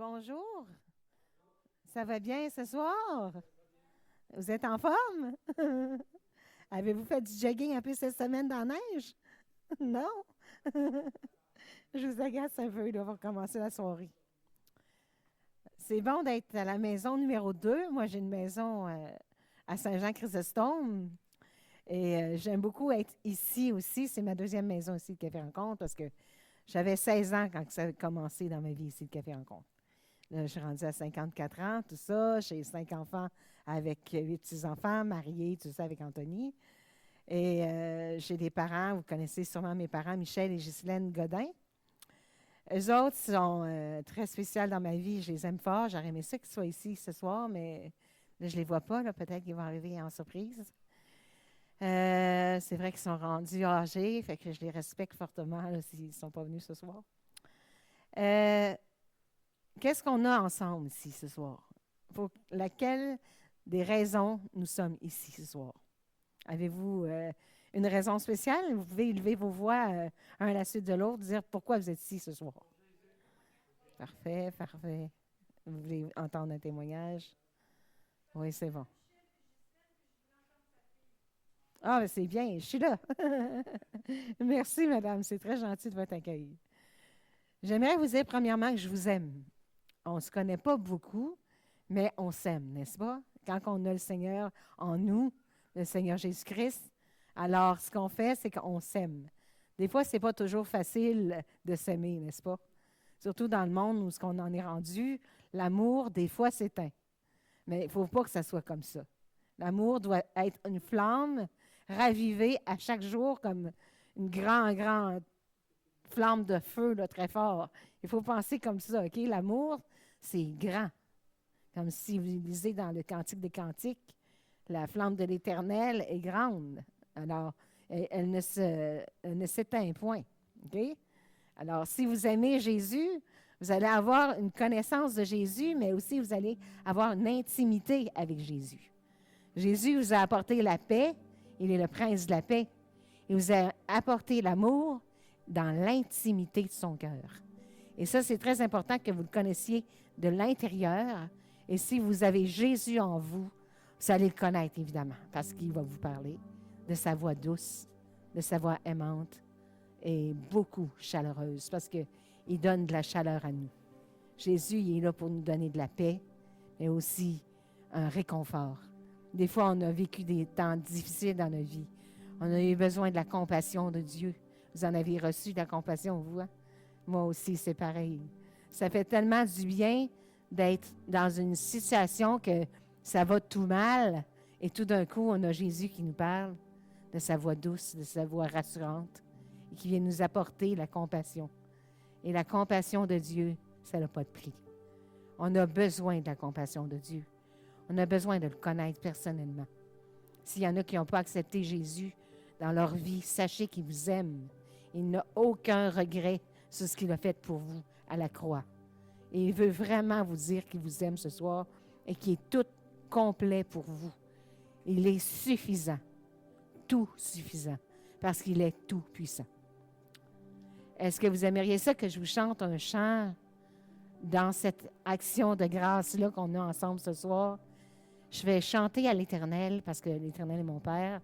Bonjour, ça va bien ce soir? Vous êtes en forme? Avez-vous fait du jogging un peu cette semaine dans la neige? Non? Je vous agace un peu, là, on va recommencer la soirée. C'est bon d'être à la maison numéro 2. Moi, j'ai une maison à Saint-Jean-Chrysostome et j'aime beaucoup être ici aussi. C'est ma deuxième maison ici, le Café Rencontre, parce que j'avais 16 ans quand ça a commencé dans ma vie ici, le Café Rencontre. Là, je suis rendue à 54 ans, tout ça. J'ai 5 enfants avec 8 petits-enfants, mariés, tout ça avec Anthony. Et j'ai des parents, vous connaissez sûrement mes parents, Michel et Ghislaine Godin. Eux autres sont très spéciaux dans ma vie. Je les aime fort. J'aurais aimé ça qu'ils soient ici ce soir, mais là, je ne les vois pas. Là. Peut-être qu'ils vont arriver en surprise. C'est vrai qu'ils sont rendus âgés, fait que je les respecte fortement là, s'ils ne sont pas venus ce soir. Euh, Qu'est-ce qu'on a ensemble ici ce soir? Laquelle des raisons nous sommes ici ce soir? Avez-vous une raison spéciale? Vous pouvez élever vos voix un à la suite de l'autre, dire pourquoi vous êtes ici ce soir. Parfait, parfait. Vous voulez entendre un témoignage? Oui, c'est bon. Ah, ben c'est bien, je suis là. Merci, madame, c'est très gentil de votre accueil. J'aimerais vous dire premièrement que je vous aime. On ne se connaît pas beaucoup, mais on s'aime, n'est-ce pas? Quand on a le Seigneur en nous, le Seigneur Jésus-Christ, alors ce qu'on fait, c'est qu'on s'aime. Des fois, ce n'est pas toujours facile de s'aimer, n'est-ce pas? Surtout dans le monde où ce qu'on en est rendu, l'amour, des fois, s'éteint. Mais il ne faut pas que ça soit comme ça. L'amour doit être une flamme ravivée à chaque jour comme une grande flamme de feu là, très fort. Il faut penser comme ça, OK? L'amour, c'est grand. Comme si vous lisez dans le Cantique des Cantiques, la flamme de l'Éternel est grande. Alors, elle ne s'éteint point. OK? Alors, si vous aimez Jésus, vous allez avoir une connaissance de Jésus, mais aussi vous allez avoir une intimité avec Jésus. Jésus vous a apporté la paix. Il est le prince de la paix. Il vous a apporté l'amour dans l'intimité de son cœur. Et ça, c'est très important que vous le connaissiez de l'intérieur. Et si vous avez Jésus en vous, vous allez le connaître, évidemment, parce qu'il va vous parler de sa voix douce, de sa voix aimante et beaucoup chaleureuse, parce qu'il donne de la chaleur à nous. Jésus, il est là pour nous donner de la paix, mais aussi un réconfort. Des fois, on a vécu des temps difficiles dans notre vie. On a eu besoin de la compassion de Dieu. Vous en avez reçu de la compassion, vous, hein? Moi aussi, c'est pareil. Ça fait tellement du bien d'être dans une situation que ça va tout mal et tout d'un coup, on a Jésus qui nous parle de sa voix douce, de sa voix rassurante et qui vient nous apporter la compassion. Et la compassion de Dieu, ça n'a pas de prix. On a besoin de la compassion de Dieu. On a besoin de le connaître personnellement. S'il y en a qui n'ont pas accepté Jésus dans leur vie, sachez qu'il vous aime. Il n'a aucun regret sur ce qu'il a fait pour vous à la croix. Et il veut vraiment vous dire qu'il vous aime ce soir et qu'il est tout complet pour vous. Il est suffisant, tout suffisant, parce qu'il est tout puissant. Est-ce que vous aimeriez ça que je vous chante un chant dans cette action de grâce-là qu'on a ensemble ce soir? Je vais chanter à l'Éternel parce que l'Éternel est mon Père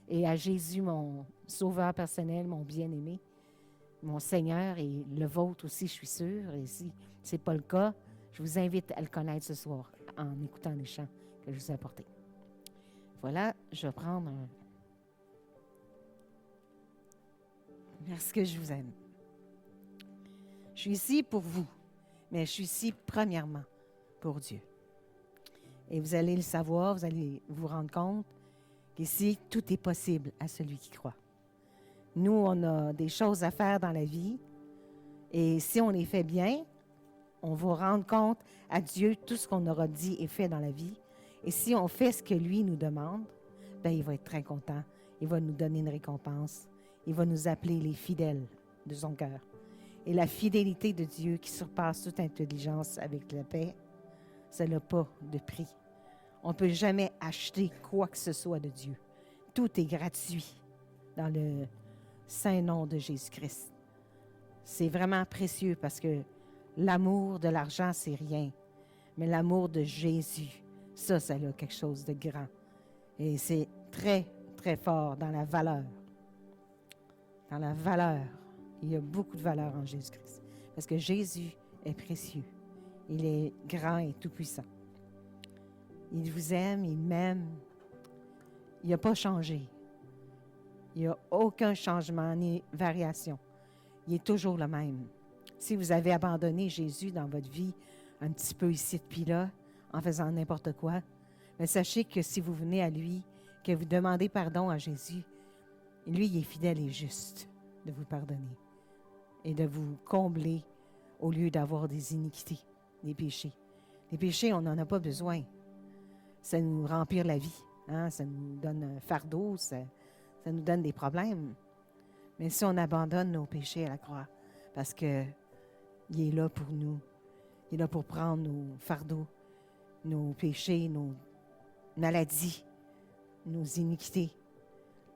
et à Jésus, mon sauveur personnel, mon bien-aimé, mon Seigneur et le vôtre aussi, je suis sûre. Et si ce n'est pas le cas, je vous invite à le connaître ce soir en écoutant les chants que je vous ai apportés. Voilà, je vais prendre un... Parce que je vous aime. Je suis ici pour vous, mais je suis ici premièrement pour Dieu. Et vous allez le savoir, vous allez vous rendre compte qu'ici, tout est possible à celui qui croit. Nous, on a des choses à faire dans la vie et si on les fait bien, on va rendre compte à Dieu tout ce qu'on aura dit et fait dans la vie. Et si on fait ce que lui nous demande, ben il va être très content. Il va nous donner une récompense. Il va nous appeler les fidèles de son cœur. Et la fidélité de Dieu qui surpasse toute intelligence avec la paix, ça n'a pas de prix. On ne peut jamais acheter quoi que ce soit de Dieu. Tout est gratuit dans le saint nom de Jésus-Christ. C'est vraiment précieux parce que L'amour de l'argent, c'est rien. Mais l'amour de Jésus, ça a quelque chose de grand. Et c'est très, très fort dans la valeur. Dans la valeur. Il y a beaucoup de valeur en Jésus-Christ. Parce que Jésus est précieux. Il est grand et tout-puissant. Il vous aime, il m'aime. Il n'a pas changé. Il n'y a aucun changement ni variation. Il est toujours le même. Si vous avez abandonné Jésus dans votre vie, un petit peu ici puis là, en faisant n'importe quoi, mais sachez que si vous venez à lui, que vous demandez pardon à Jésus, lui, il est fidèle et juste de vous pardonner et de vous combler au lieu d'avoir des iniquités, des péchés. Les péchés, on n'en a pas besoin. Ça nous remplit la vie. Hein? Ça nous donne un fardeau, ça nous donne des problèmes. Mais si on abandonne nos péchés à la croix, parce qu'il est là pour nous, il est là pour prendre nos fardeaux, nos péchés, nos maladies, nos iniquités,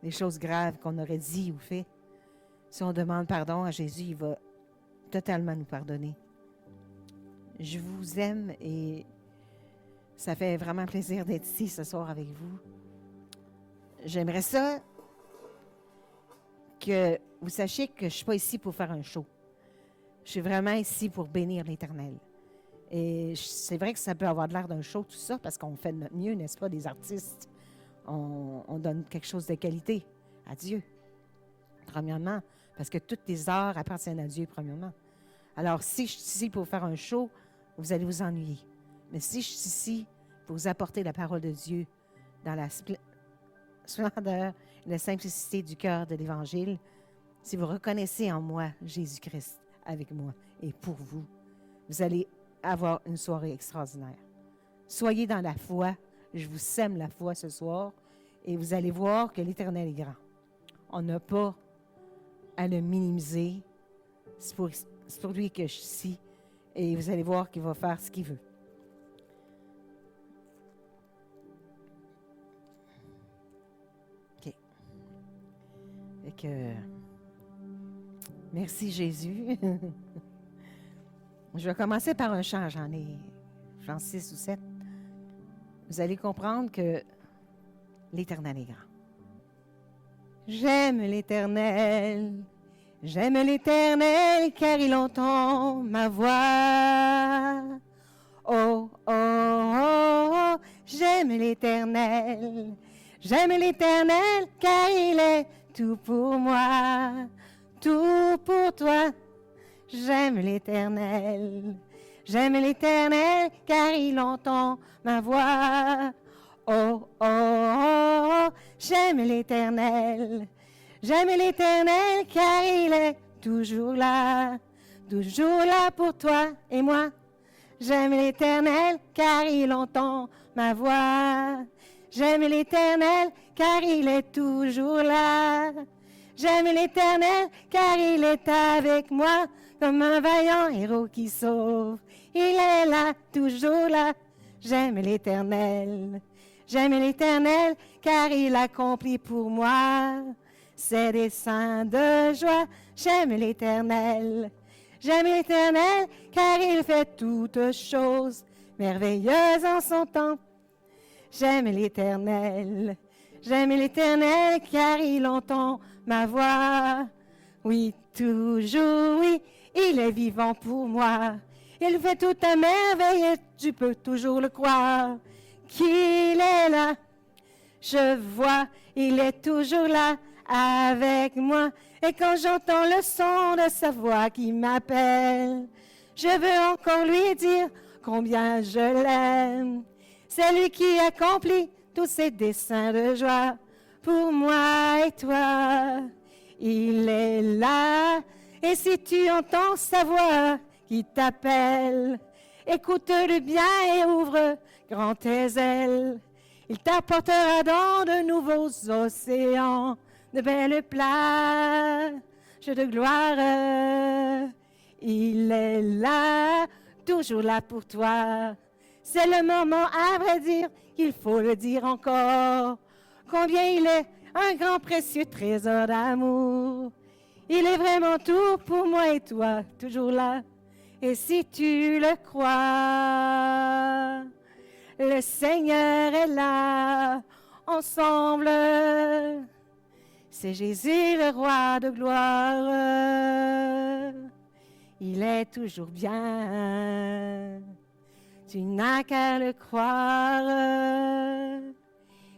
les choses graves qu'on aurait dit ou fait. Si on demande pardon à Jésus, il va totalement nous pardonner. Je vous aime et ça fait vraiment plaisir d'être ici ce soir avec vous. J'aimerais ça que vous sachiez que je ne suis pas ici pour faire un show. Je suis vraiment ici pour bénir l'Éternel. Et c'est vrai que ça peut avoir l'air d'un show, tout ça, parce qu'on fait de notre mieux, n'est-ce pas, des artistes. On donne quelque chose de qualité à Dieu, premièrement, parce que toutes les arts appartiennent à Dieu, premièrement. Alors, si je suis ici pour faire un show, vous allez vous ennuyer. Mais si je suis ici pour vous apporter la parole de Dieu dans la splendeur et la simplicité du cœur de l'Évangile, si vous reconnaissez en moi Jésus-Christ avec moi et pour vous, vous allez avoir une soirée extraordinaire. Soyez dans la foi. Je vous sème la foi ce soir et vous allez voir que l'Éternel est grand. On n'a pas à le minimiser. C'est pour lui que je suis ici et vous allez voir qu'il va faire ce qu'il veut. OK. Fait que, merci Jésus. Je vais commencer par un chant, j'en 6 ou 7. Vous allez comprendre que l'Éternel est grand. J'aime l'Éternel, car il entend ma voix. Oh, oh, oh, oh, j'aime l'Éternel, car il est tout pour moi, tout pour toi. J'aime l'Éternel, car il entend ma voix. Oh, oh, oh, oh, j'aime l'Éternel, car il est toujours là pour toi et moi. J'aime l'Éternel, car il entend ma voix. J'aime l'Éternel, car il est toujours là. J'aime l'Éternel, car il est avec moi, comme un vaillant héros qui sauve. Il est là, toujours là. J'aime l'Éternel, car il accomplit pour moi ses desseins de joie. J'aime l'Éternel, car il fait toutes choses merveilleuses en son temps. J'aime l'Éternel, car il entend ma voix. Oui, toujours, oui, il est vivant pour moi. Il fait toute ta merveille et tu peux toujours le croire. Qu'il est là, je vois, il est toujours là avec moi. Et quand j'entends le son de sa voix qui m'appelle, je veux encore lui dire combien je l'aime. C'est lui qui accomplit tous ses desseins de joie pour moi et toi. Il est là, et si tu entends sa voix qui t'appelle, écoute-le bien et ouvre grand tes ailes. Il t'apportera dans de nouveaux océans, de belles plages de gloire. Il est là, toujours là pour toi. C'est le moment, à vrai dire, il faut le dire encore. Combien il est un grand précieux trésor d'amour. Il est vraiment tout pour moi et toi, toujours là. Et si tu le crois, le Seigneur est là, ensemble. C'est Jésus le roi de gloire. Il est toujours bien. Tu n'as qu'à le croire.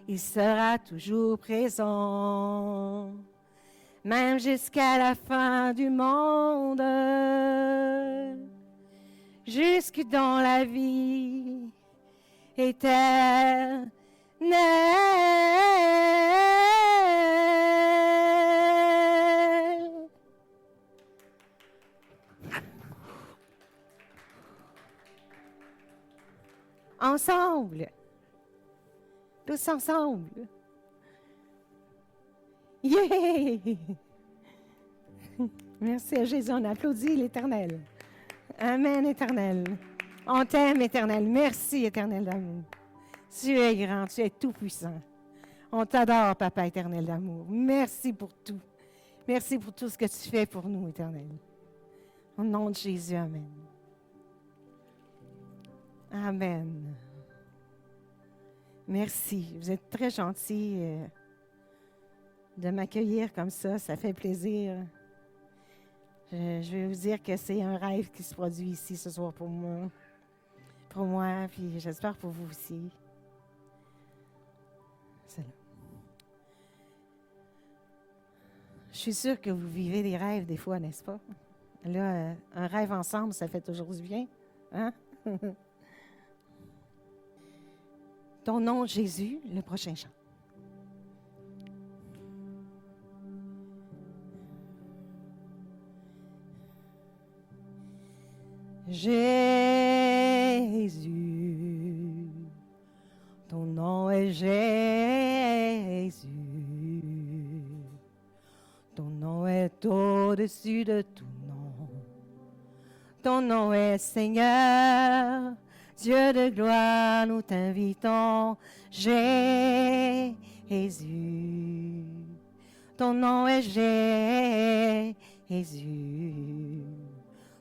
Il sera toujours présent, même jusqu'à la fin du monde, jusque dans la vie éternelle. Ensemble, tous ensemble. Yeah! Merci à Jésus, on applaudit l'Éternel. Amen, Éternel. On t'aime, Éternel. Merci, Éternel d'amour. Tu es grand, tu es tout-puissant. On t'adore, Papa éternel d'amour. Merci pour tout. Merci pour tout ce que tu fais pour nous, Éternel. Au nom de Jésus, Amen. Amen. Merci. Vous êtes très gentils de m'accueillir comme ça. Ça fait plaisir. Je vais vous dire que c'est un rêve qui se produit ici ce soir pour moi. Pour moi, puis j'espère pour vous aussi. C'est là. Je suis sûre que vous vivez des rêves des fois, n'est-ce pas? Là, un rêve ensemble, ça fait toujours du bien. Hein? Ton nom, Jésus, le prochain chant. Jésus, ton nom est Jésus, ton nom est au-dessus de tout nom, ton nom est Seigneur, Dieu de gloire, nous t'invitons, Jésus, ton nom est Jésus.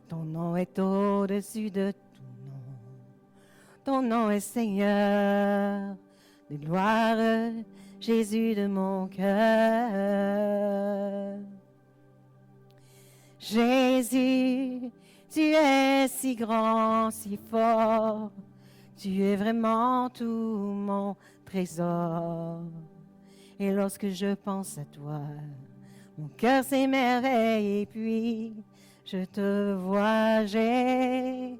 Ton nom est au-dessus de tout nom. Ton nom est Seigneur de gloire, Jésus de mon cœur. Jésus, tu es si grand, si fort. Tu es vraiment tout mon trésor. Et lorsque je pense à toi, mon cœur s'émerveille et puis je te vois, Jésus.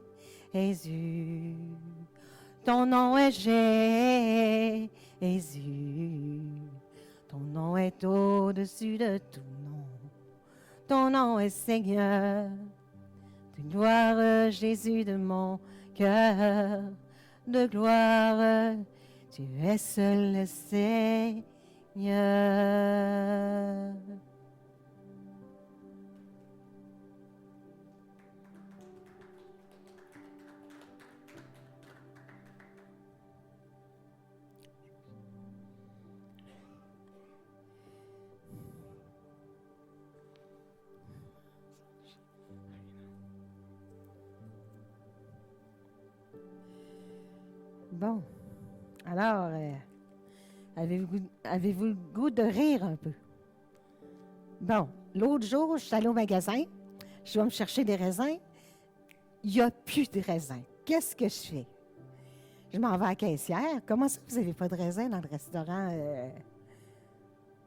Ton nom est Jésus. Ton nom est au-dessus de tout nom. Ton nom est Seigneur. De gloire, Jésus de mon cœur. De gloire, tu es seul le Seigneur. Bon, alors, avez-vous le goût de rire un peu? Bon, l'autre jour, je suis allée au magasin, je vais me chercher des raisins. Il n'y a plus de raisins. Qu'est-ce que je fais? Je m'en vais à la caissière. Comment ça, vous n'avez pas de raisins dans le restaurant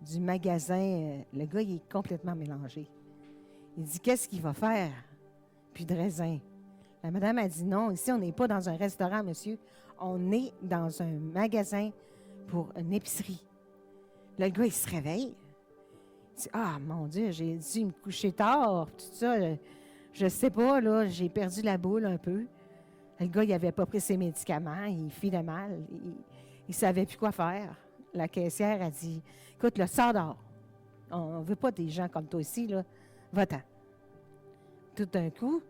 du magasin? Le gars, il est complètement mélangé. Il dit, qu'est-ce qu'il va faire? Plus de raisins. La madame a dit, non, ici, on n'est pas dans un restaurant, monsieur. On est dans un magasin pour une épicerie. Le gars, il se réveille. Il dit, ah, mon Dieu, j'ai dû me coucher tard, tout ça. Je sais pas, là, j'ai perdu la boule un peu. Le gars, il n'avait pas pris ses médicaments, il filait mal. Il ne savait plus quoi faire. La caissière a dit, écoute, le sors dehors. On ne veut pas des gens comme toi ici, là. Va-t'en. Tout d'un coup,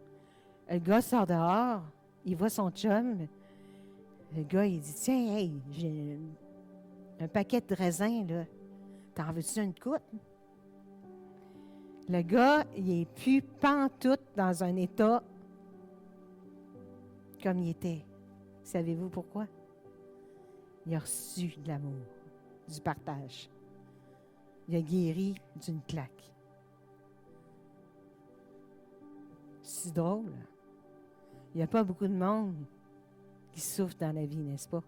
le gars sort dehors, il voit son chum. Le gars, il dit, tiens, hey, j'ai un paquet de raisins, là. T'en veux-tu une coupe? Le gars, il est plus pantoute dans un état comme il était. Savez-vous pourquoi? Il a reçu de l'amour, du partage. Il a guéri d'une claque. C'est drôle. Il n'y a pas beaucoup de monde qui souffre dans la vie, n'est-ce pas?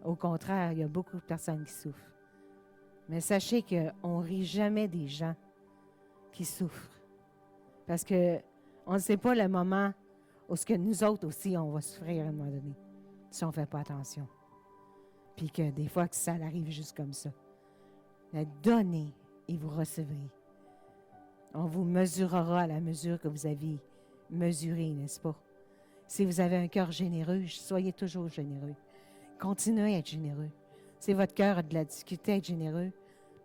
Au contraire, il y a beaucoup de personnes qui souffrent. Mais sachez qu'on ne rit jamais des gens qui souffrent. Parce qu'on ne sait pas le moment où ce que nous autres aussi, on va souffrir à un moment donné, si on ne fait pas attention. Puis que des fois, que ça arrive juste comme ça. Mais donnez et vous recevrez. On vous mesurera à la mesure que vous avez mesuré, n'est-ce pas? Si vous avez un cœur généreux, soyez toujours généreux. Continuez à être généreux. Si votre cœur a de la difficulté à être généreux,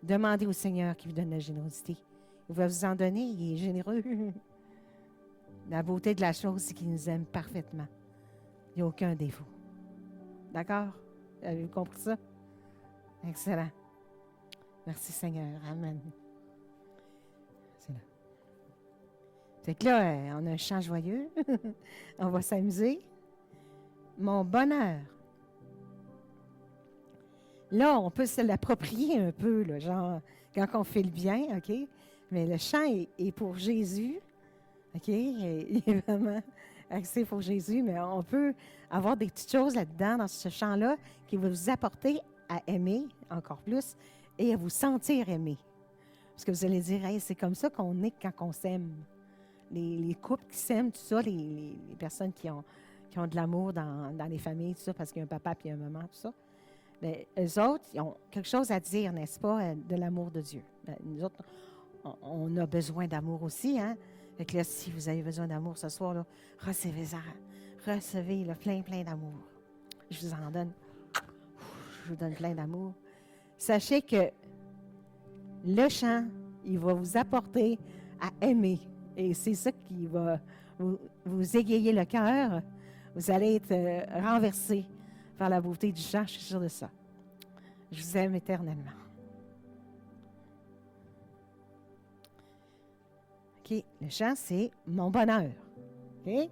demandez au Seigneur qui vous donne la générosité. Il va vous en donner, il est généreux. La beauté de la chose, c'est qu'il nous aime parfaitement. Il n'y a aucun défaut. D'accord? Avez-vous compris ça? Excellent. Merci Seigneur. Amen. C'est là. Fait que là, on a un chant joyeux. On va s'amuser. Mon bonheur. Là, on peut se l'approprier un peu, là, genre, quand on fait le bien, OK? Mais le chant est pour Jésus, OK? Il est vraiment axé pour Jésus, mais on peut avoir des petites choses là-dedans, dans ce chant-là, qui va vous apporter à aimer encore plus et à vous sentir aimé. Parce que vous allez dire, hey, c'est comme ça qu'on est quand on s'aime. Les couples qui s'aiment, tout ça, les personnes qui ont de l'amour dans les familles, tout ça, parce qu'il y a un papa et une maman, tout ça. Bien, eux autres, ils ont quelque chose à dire, n'est-ce pas, de l'amour de Dieu. Bien, nous autres, on a besoin d'amour aussi, hein? Fait que là, si vous avez besoin d'amour ce soir, là, recevez-en. Recevez le plein d'amour. Je vous en donne. Je vous donne plein d'amour. Sachez que le chant, il va vous apporter à aimer. Et c'est ça qui va vous égayer le cœur. Vous allez être renversé par la beauté du chant, je suis sûre de ça. Je vous aime éternellement. OK, le chant, c'est mon bonheur. OK?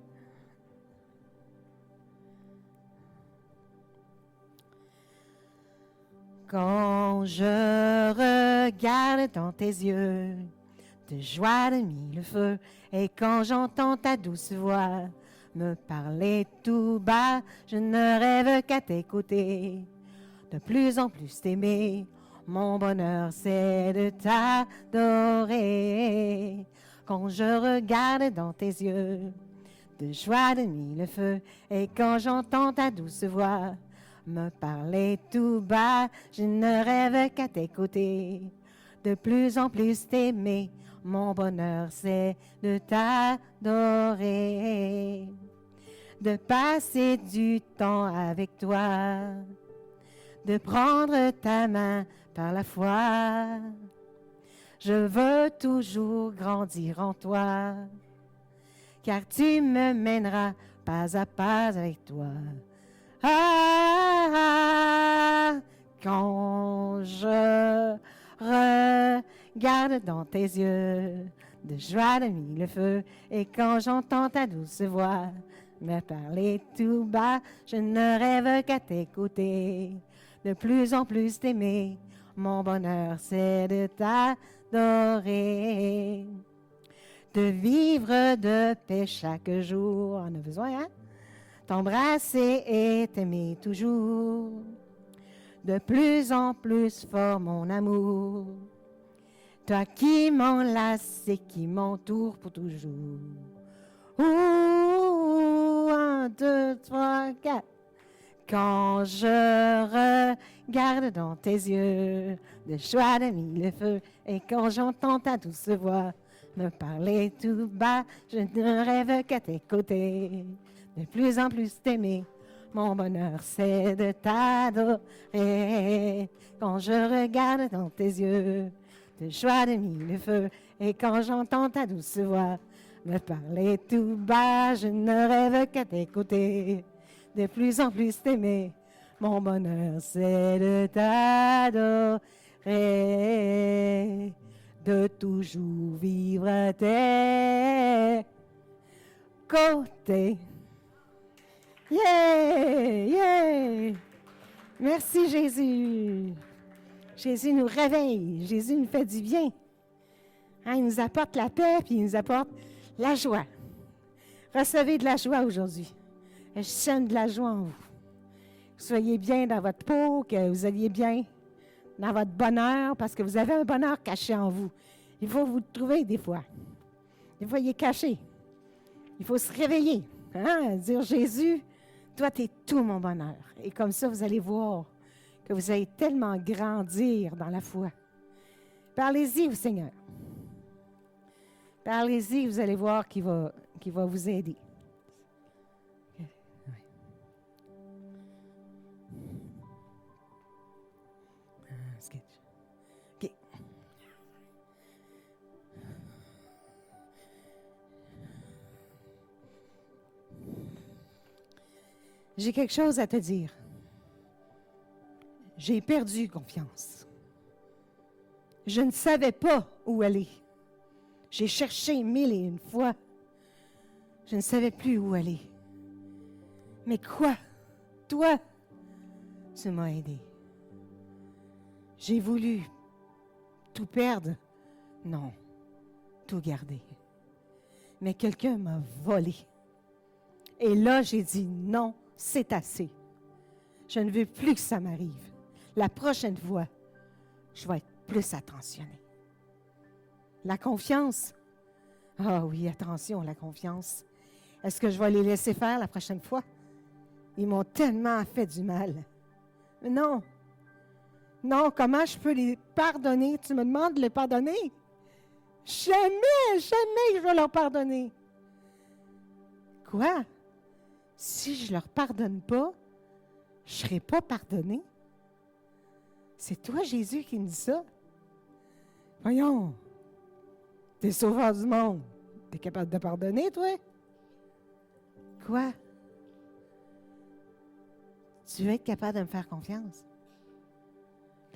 Quand je regarde dans tes yeux, de joie de mille feux, et quand j'entends ta douce voix me parler tout bas, je ne rêve qu'à t'écouter, de plus en plus t'aimer. Mon bonheur, c'est de t'adorer. Quand je regarde dans tes yeux, de joie de mille feux, et quand j'entends ta douce voix me parler tout bas, je ne rêve qu'à t'écouter, de plus en plus t'aimer. Mon bonheur, c'est de t'adorer, de passer du temps avec toi, de prendre ta main par la foi. Je veux toujours grandir en toi, car tu me mèneras pas à pas avec toi. Ah, quand je regarde dans tes yeux, de joie de mille feux, et quand j'entends ta douce voix me parler tout bas, je ne rêve qu'à t'écouter, de plus en plus t'aimer. Mon bonheur, c'est de t'adorer, de vivre de paix chaque jour. On a besoin, hein? T'embrasser et t'aimer toujours, de plus en plus fort mon amour. Toi qui m'enlaces et qui m'entoure pour toujours. Ouh, 1, 2, 3, 4. Quand je regarde dans tes yeux, de joie de mille feux, et quand j'entends ta douce voix me parler tout bas, je ne rêve qu'à t'écouter, de plus en plus t'aimer. Mon bonheur, c'est de t'adorer. Quand je regarde dans tes yeux, de joie de mille feux, et quand j'entends ta douce voix me parler tout bas, je ne rêve qu'à t'écouter, de plus en plus t'aimer. Mon bonheur, c'est de t'adorer, de toujours vivre à tes côtés. Yeah! Yeah! Merci, Jésus. Jésus nous réveille. Jésus nous fait du bien. Hein, il nous apporte la paix, puis il nous apporte la joie. Recevez de la joie aujourd'hui. Je sème de la joie en vous. Que vous soyez bien dans votre peau, que vous alliez bien dans votre bonheur, parce que vous avez un bonheur caché en vous. Il faut vous le trouver des fois. Des fois, il est caché. Il faut se réveiller. Hein? Dire, Jésus, toi, tu es tout mon bonheur. Et comme ça, vous allez voir que vous allez tellement grandir dans la foi. Parlez-y au Seigneur. Parlez-y, vous allez voir qu'il va vous aider. OK. J'ai quelque chose à te dire. J'ai perdu confiance. Je ne savais pas où aller. J'ai cherché 1001 fois. Je ne savais plus où aller. Mais quoi? Toi, tu m'as aidé. J'ai voulu tout perdre. Non, tout garder. Mais quelqu'un m'a volé. Et là, j'ai dit non, c'est assez. Je ne veux plus que ça m'arrive. La prochaine fois, je vais être plus attentionnée. La confiance. Ah oui, attention, la confiance. Est-ce que je vais les laisser faire la prochaine fois? Ils m'ont tellement fait du mal. Non. Non, comment je peux les pardonner? Tu me demandes de les pardonner? Jamais, jamais je vais leur pardonner. Quoi? Si je ne leur pardonne pas, je ne serai pas pardonné? C'est toi, Jésus, qui me dit ça? Voyons. T'es sauveur du monde. T'es capable de pardonner, toi? Quoi? Tu veux être capable de me faire confiance?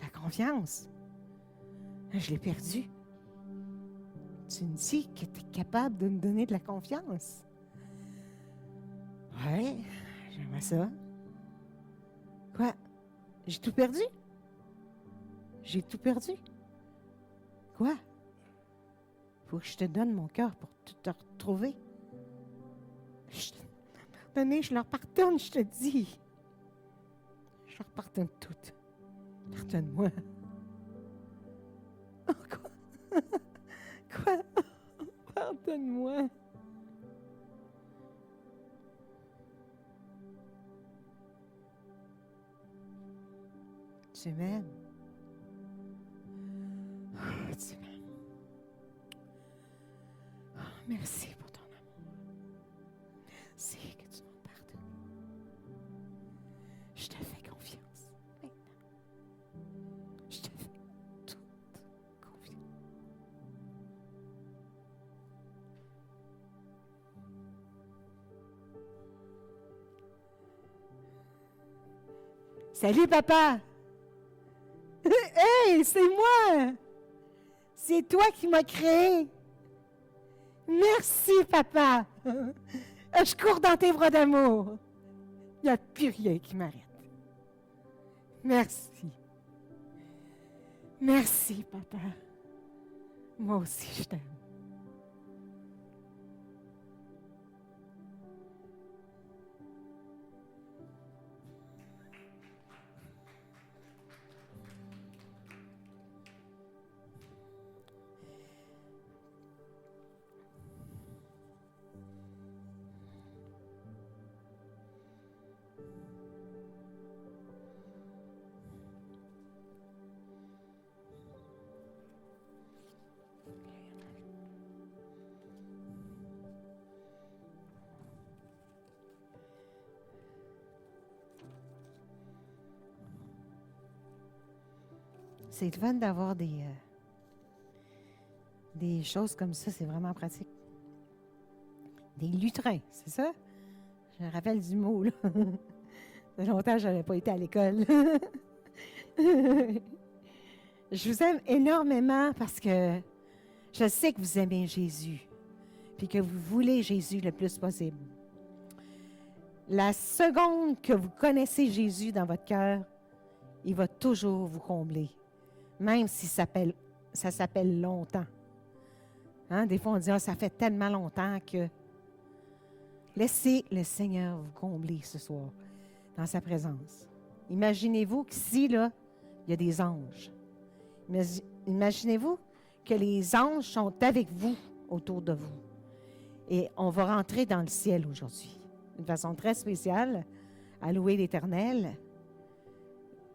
La confiance? Je l'ai perdue. Tu me dis que tu es capable de me donner de la confiance? Ouais, j'aimerais ça. Quoi? J'ai tout perdu? J'ai tout perdu? Quoi? Faut que je te donne mon cœur pour te retrouver. Je leur pardonne, je te dis. Je leur pardonne toutes. Pardonne-moi. Oh, quoi? Quoi? Pardonne-moi. Tu m'aimes. Oh, tu m'aimes. Oh, merci pour ton amour. Merci que tu m'as pardonné. Je te fais confiance maintenant. Je te fais toute confiance. Salut, papa! Hey, c'est moi! C'est toi qui m'as créé! Merci, papa! Je cours dans tes bras d'amour. Il n'y a plus rien qui m'arrête. Merci. Merci, papa. Moi aussi, je t'aime. C'est le fun d'avoir des choses comme ça, c'est vraiment pratique. Des lutrins, c'est ça? Je me rappelle du mot, là. Ça fait longtemps que je n'avais pas été à l'école. Je vous aime énormément parce que je sais que vous aimez Jésus, puis que vous voulez Jésus le plus possible. La seconde que vous connaissez Jésus dans votre cœur, il va toujours vous combler, même si ça s'appelle longtemps. Hein? Des fois, on dit, ça fait tellement longtemps que... Laissez le Seigneur vous combler ce soir dans sa présence. Imaginez-vous qu'ici, là, il y a des anges. Imaginez-vous que les anges sont avec vous, autour de vous. Et on va rentrer dans le ciel aujourd'hui, d'une façon très spéciale, à louer l'Éternel.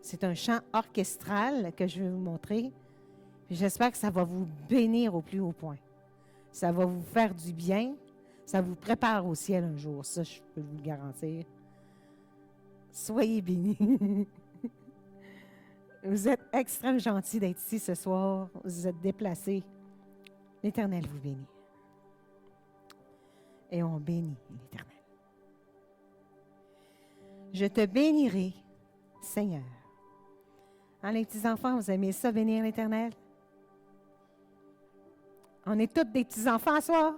C'est un chant orchestral que je vais vous montrer. J'espère que ça va vous bénir au plus haut point. Ça va vous faire du bien. Ça vous prépare au ciel un jour. Ça, je peux vous le garantir. Soyez bénis. Vous êtes extrêmement gentils d'être ici ce soir. Vous êtes déplacés. L'Éternel vous bénit. Et on bénit l'Éternel. Je te bénirai, Seigneur. Hein, les petits-enfants, vous aimez ça, bénir l'Éternel? On est tous des petits-enfants ce soir?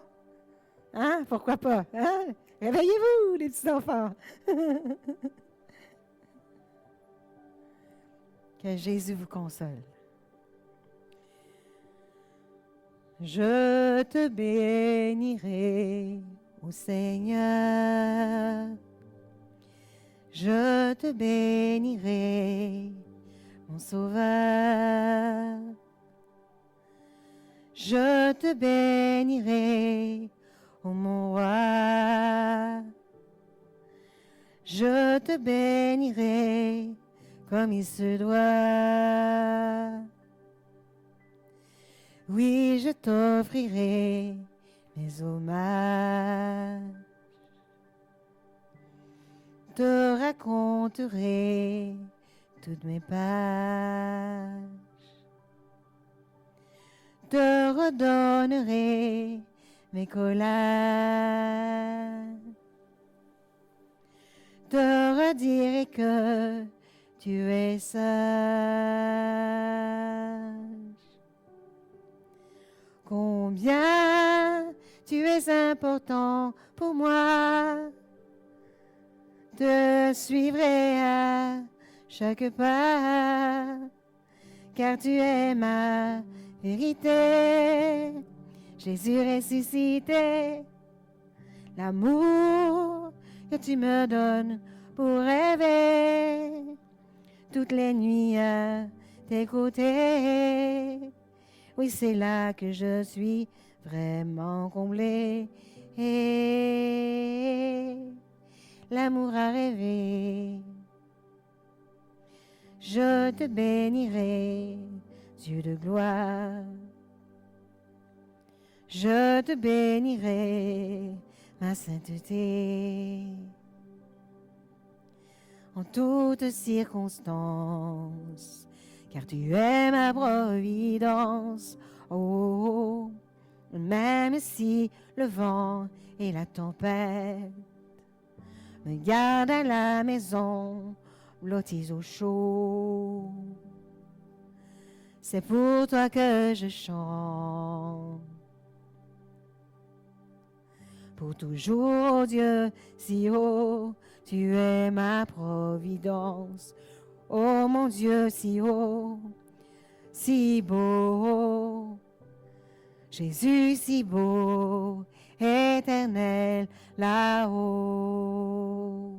Hein? Pourquoi pas? Hein? Réveillez-vous, les petits-enfants! Que Jésus vous console. Je te bénirai, ô Seigneur. Je te bénirai, mon Sauveur. Je te bénirai, ô mon roi. Je te bénirai comme il se doit. Oui, je t'offrirai mes hommages. Te raconterai toutes mes pages. Te redonnerai mes collages. Te redirai que tu es sage. Combien tu es important pour moi. Te suivrai à chaque pas, car tu es ma vérité. Jésus ressuscité, l'amour que tu me donnes pour rêver toutes les nuits à tes côtés. Oui, c'est là que je suis vraiment comblée. Et l'amour a rêvé. Je te bénirai, Dieu de gloire. Je te bénirai, ma sainteté. En toutes circonstances, car tu es ma providence. Oh, même si le vent et la tempête me gardent à la maison, blottis au chaud, c'est pour toi que je chante. Pour toujours, Dieu, si haut, tu es ma providence. Oh mon Dieu, si haut, si beau. Jésus, si beau, éternel, là-haut.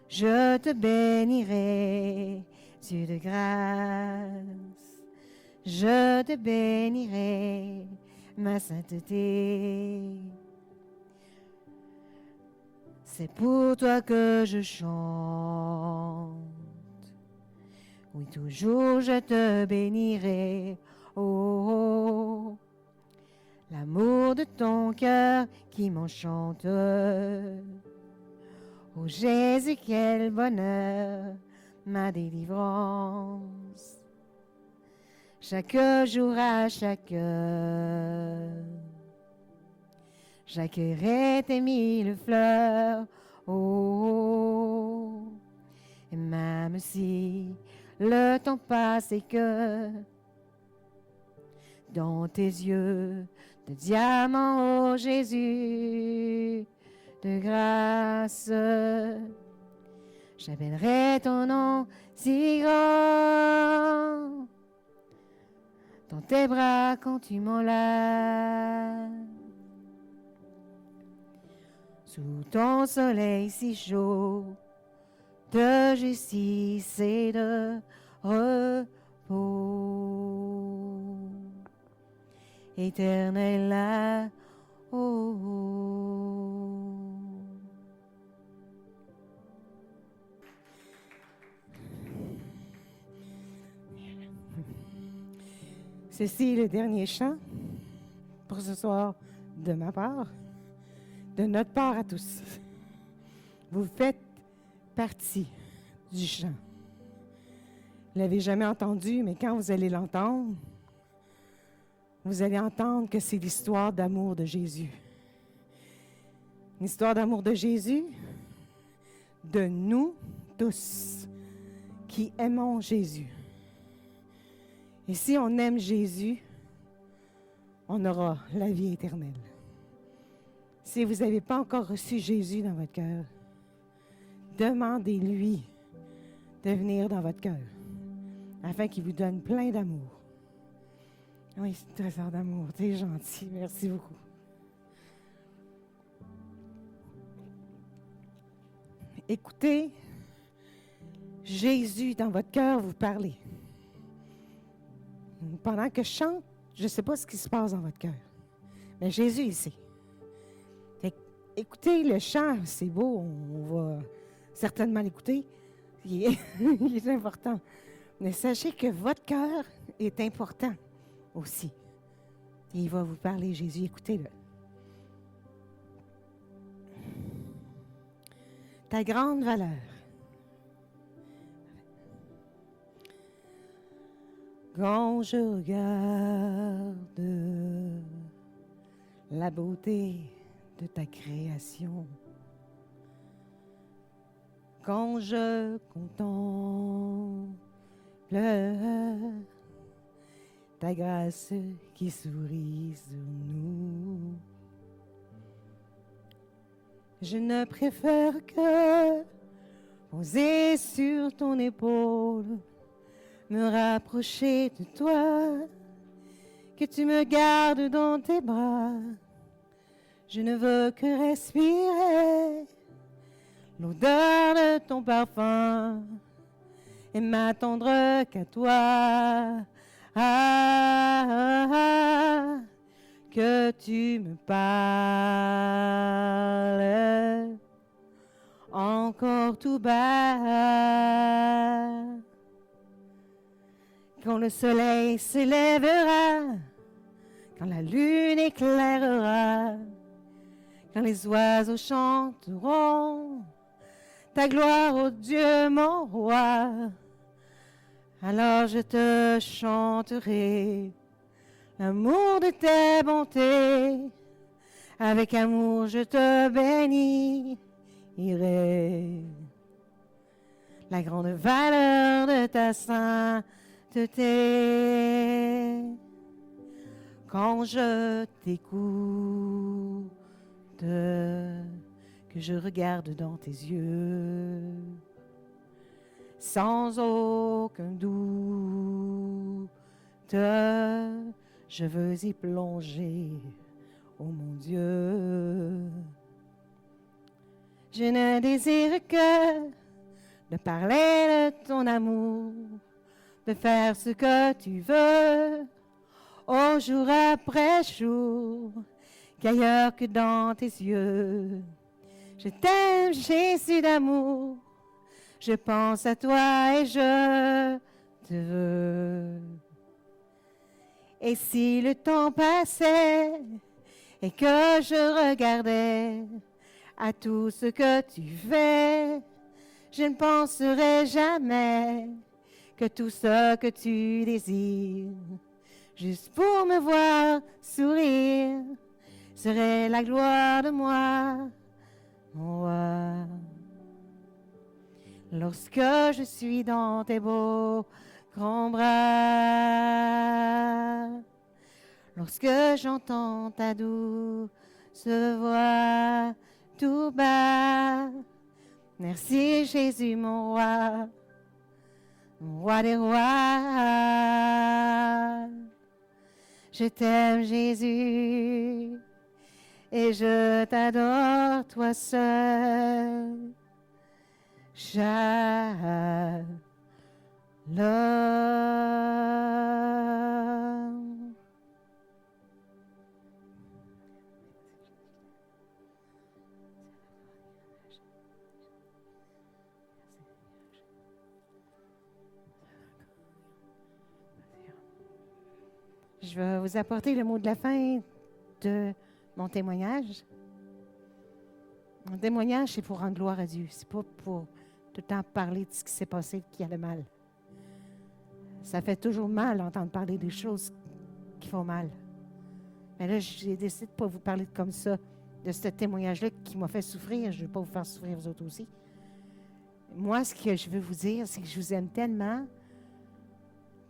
Je te bénirai, Dieu de grâce. Je te bénirai, ma sainteté. C'est pour toi que je chante. Oui, toujours je te bénirai. Oh, l'amour de ton cœur qui m'enchante. Oh Jésus, quel bonheur, ma délivrance. Chaque jour à chaque heure, j'accueillerai tes mille fleurs. Oh, et même si le temps passe et que dans tes yeux de diamant, oh Jésus, de grâce. J'appellerai ton nom si grand dans tes bras quand tu m'enlaces. Sous ton soleil si chaud de justice et de repos, éternel là-haut. Ceci est le dernier chant pour ce soir de ma part, de notre part à tous. Vous faites partie du chant. Vous ne l'avez jamais entendu, mais quand vous allez l'entendre, vous allez entendre que c'est l'histoire d'amour de Jésus. L'histoire d'amour de Jésus, de nous tous qui aimons Jésus. Et si on aime Jésus, on aura la vie éternelle. Si vous n'avez pas encore reçu Jésus dans votre cœur, demandez-lui de venir dans votre cœur afin qu'il vous donne plein d'amour. Oui, c'est un trésor d'amour. T'es gentil. Merci beaucoup. Écoutez Jésus dans votre cœur vous parler. Pendant que je chante, je ne sais pas ce qui se passe dans votre cœur. Mais Jésus, il sait. Écoutez le chant, c'est beau, on va certainement l'écouter. Il est important. Mais sachez que votre cœur est important aussi. Et il va vous parler, Jésus, écoutez-le. Ta grande valeur. Quand je regarde la beauté de ta création, quand je contemple ta grâce qui sourit sur nous, je ne préfère que poser sur ton épaule, me rapprocher de toi, que tu me gardes dans tes bras. Je ne veux que respirer l'odeur de ton parfum et m'attendre qu'à toi. Que tu me parles encore tout bas. Quand le soleil s'élèvera, quand la lune éclairera, quand les oiseaux chanteront ta gloire, ô Dieu mon roi, alors je te chanterai l'amour de tes bontés. Avec amour je te bénirai. La grande valeur de ta sainteté. Quand je t'écoute, que je regarde dans tes yeux, sans aucun doute, je veux y plonger, ô mon Dieu. Je ne désire que de parler de ton amour, de faire ce que tu veux, au jour après jour, qu'ailleurs que dans tes yeux. Je t'aime, Jésus d'amour, je pense à toi et je te veux. Et si le temps passait et que je regardais à tout ce que tu fais, je ne penserai jamais que tout ce que tu désires, juste pour me voir sourire, serait la gloire de moi, mon roi. Lorsque je suis dans tes beaux grands bras, lorsque j'entends ta douce voix tout bas. Merci Jésus, mon roi des rois. Je t'aime Jésus et je t'adore toi seul. Shalom. Je vais vous apporter le mot de la fin de mon témoignage. Mon témoignage, c'est pour rendre gloire à Dieu. C'est pas pour tout le temps parler de ce qui s'est passé, qui allait mal. Ça fait toujours mal d'entendre parler des choses qui font mal. Mais là, j'ai décidé de ne pas vous parler comme ça, de ce témoignage-là qui m'a fait souffrir. Je ne veux pas vous faire souffrir, vous autres aussi. Moi, ce que je veux vous dire, c'est que je vous aime tellement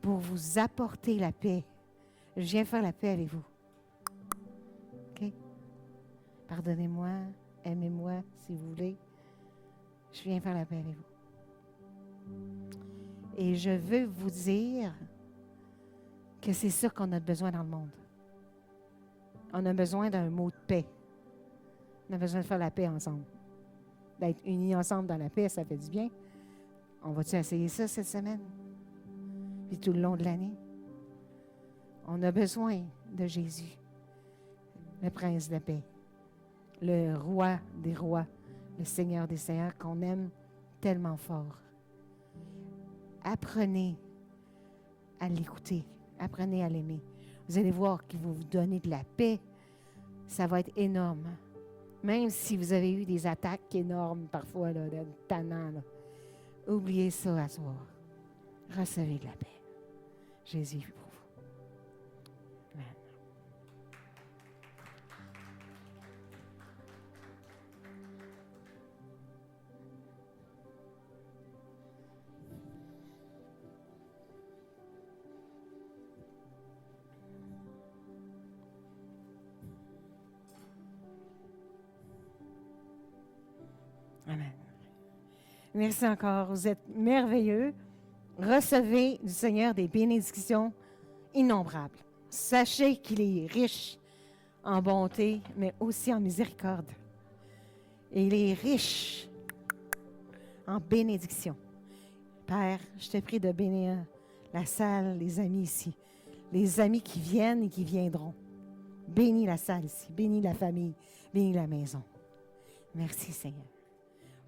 pour vous apporter la paix. Je viens faire la paix avec vous. OK? Pardonnez-moi, aimez-moi si vous voulez. Je viens faire la paix avec vous. Et je veux vous dire que c'est ça qu'on a besoin dans le monde. On a besoin d'un mot de paix. On a besoin de faire la paix ensemble. D'être unis ensemble dans la paix, ça fait du bien. On va-tu essayer ça cette semaine? Puis tout le long de l'année? On a besoin de Jésus, le prince de la paix, le roi des rois, le Seigneur des seigneurs qu'on aime tellement fort. Apprenez à l'écouter, apprenez à l'aimer. Vous allez voir qu'il va vous donner de la paix. Ça va être énorme. Même si vous avez eu des attaques énormes parfois, là, de tannant, là. Oubliez ça à soir. Recevez de la paix. Jésus est pour vous. Amen. Amen. Merci encore. Vous êtes merveilleux. Recevez du Seigneur des bénédictions innombrables. Sachez qu'il est riche en bonté, mais aussi en miséricorde. Et il est riche en bénédiction. Père, je te prie de bénir la salle, les amis ici, les amis qui viennent et qui viendront. Bénis la salle ici, bénis la famille, bénis la maison. Merci Seigneur.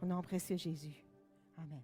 Au nom précieux Jésus. Amen.